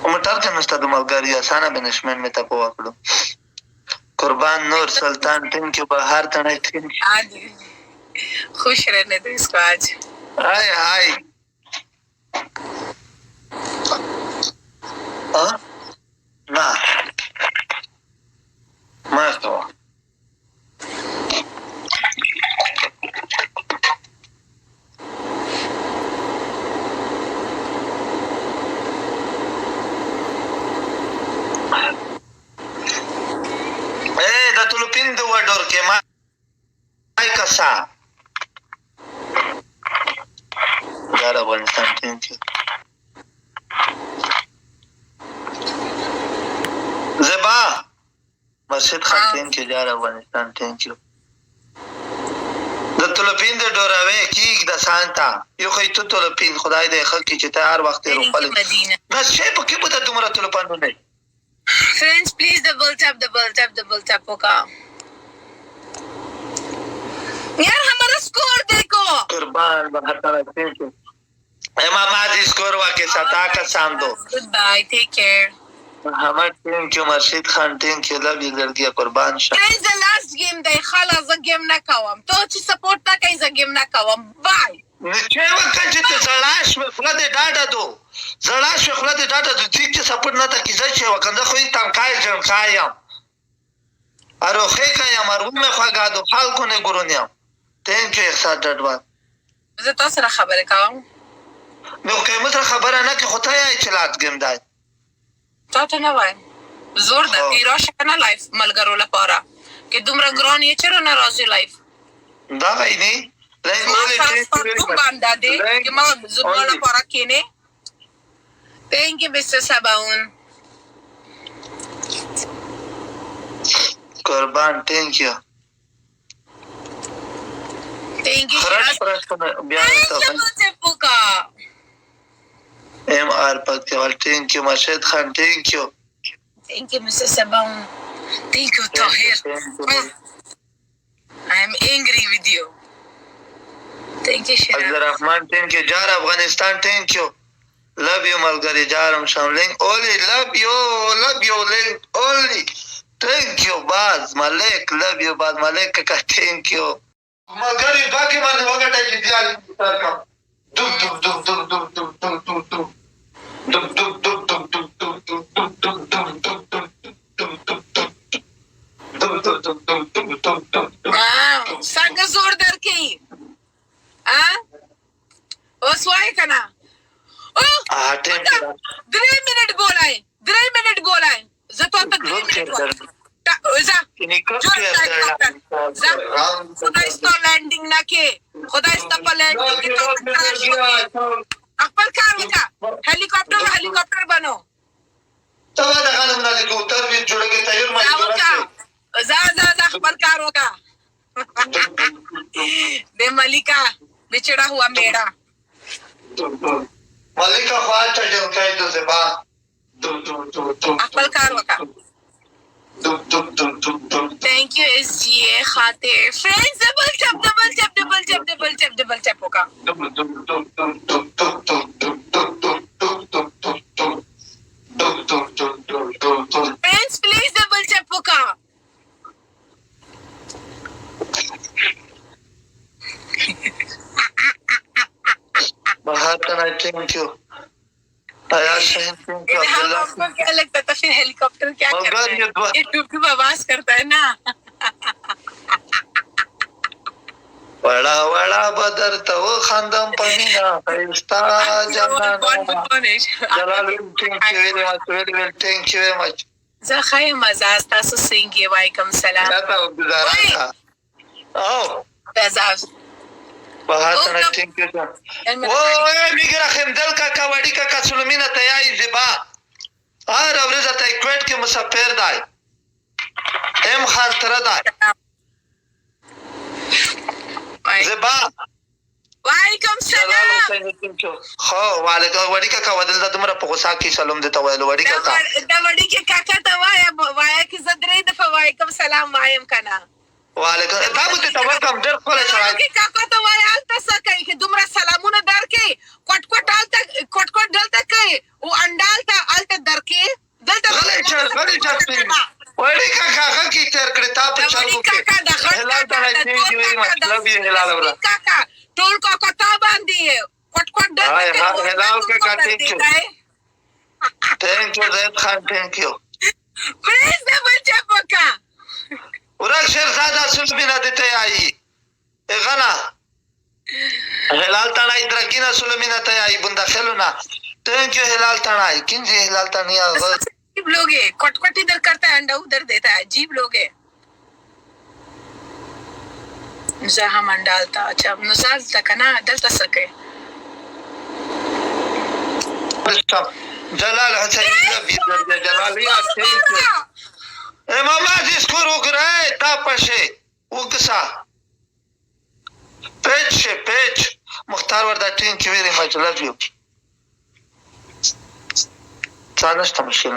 موټر کې نشته د ملګري اسانه بنشمن مې ته په وکړو قربان نور سلطان ٹینک یو بهار تڼۍ ٹینک आज खुश रहने दो इसको आज हाय हाय ना मस्त हो da tulupin de wador ke ma ai kasa yara Afghanistan thank you zeba masjid khan thank you yara Afghanistan thank you da tulupin de dorawe ki da santa yo khoi tu tulupin khudai de khaki چې ته هر وخت روپل دا شی په کې بده تمره tulupان نه Friends, please double tap होगा यार हमारा स्कोर देखो कुर्बान बहत्तर thank you मामाजी स्कोर वाके सता का शाम दो Goodbye, take care. हमार थैंक यू मर्शीद Khan thank you love you लड़किया कुर्बान Shah Friends, the last game day خلاص the game ना कवम तो अच्छी support ना कहीं the game ना कवम bye निचे वक्त जितने जलाश में खुला दे डाटा दो जलाश में खुला दे डाटा दो ठीक से सपोर्ट ना था किसी से वकंदा कोई तंकाय जंकायम अरोखे का या मरूम में ख्वागा दो हाल को ने गुरुनिया थैंक यू एक साथ डटवा زه تاسو سره خبرې کوم نو که متر خبره نه کې خدای یې چلات ګم دی تا ته نه وایم زور ده چې راشه کنه لایف ملګرو لپاره کې دومره ګران یې چیرې نه راځي لایف دا غي نه لنګولې چې باندې دې چې ما زما لپاره کینه thank you Mr. Sabaun قربان thank you thank you خرج پرستنه بیا ته ام ار پکتیوال thank you مرشد خان thank you thank you Mr. Sabaun thank you Tahir I am angry with you thank you Shira عبدالرحمن thank you जार افغانستان thank you love you ملګری جارم شاملنگ only love you link only thank you باز ملک love you باز ملک کا thank you ملګری باقي باندې وګټای چې دیال ترکم دب دب دب دب دب دب دب دب دب دب دب دب دب څنګه زور درکې اوس وای کنه درې منټ بولای زه ته 3 منټ خدای ستا لینډینګ نه کې خدای ستا په لینډینګ کې خپل کار وکړه هلیکاپټر بنو ته دا غنم نه هلیکاپټر وی جوړګي تیار ما ځا خپل کار وکړه د ملیکا بچڑا ہوا میڑا ملیکا خواهد تا جنکای دو زبا خپل کار وکړه Thank you SGA Khatir. Friends, double tap होगा. Friends, please double tap होगा. Bahatan, I thank you. आपको क्या लगता था फिर हेलीकॉप्टर क्या करता है ये टूप आवाज करता है ना वड़ा वड़ा बदर तो खानदम पमीना खरिस्ता जनाना Jalaluddin thank you very much زه خیر مزه تاسو څنګه وعلیکم سلام او بزاز بهاتن thank you اوه میګره خندل کا کاوړی کا سلمینا تیای زبا ار اورزه ته کوټ کې مسافر دای ام خان تر دای زبا وعلیکم سلام خو وعلیکم وړی کا ودل د تمره په غوسه کې سلام دته ویل وړی کا دا وړی کې کاکا ته وای کې زدرې د وعلیکم سلام وایم کنه وعلیکم دا به ته ورکم ډېر خپل سره کې کاکا ته وای الته سکه کې دومره سلامونه درکې کوټ دلته کوي او انډال ته الته در وړي چسپین وړي کاکا هغه کې تیر کړې تا په چرګو کې هلال تړای تھینک یو ویری مچ لو یو هلال ورا ټول کاکا تا باندې کوټ کوټ ډر هلال کاکا تھینک یو زید خان تھینک یو پلیز نه بچا پکا ورک شیرزاده سلمینا دیتے آئی غنا هلال تړای درګینا سلمینا ته آئی بندا خلونا تھینک یو هلال تړای کینجی هلال تړنیا अजीब लोग है कटकट इधर करता है अंडा उधर देता है अजीब लोग है जहाँ मन डालता अच्छा नुसाज तक ना डलता सके जलाल حسین نبی درجه جلالیه تھینک یو امام जिसको रोक रहा है ता पशे उगसा पेच मुख्तार वर्दा टीम की very much love you chance तमशील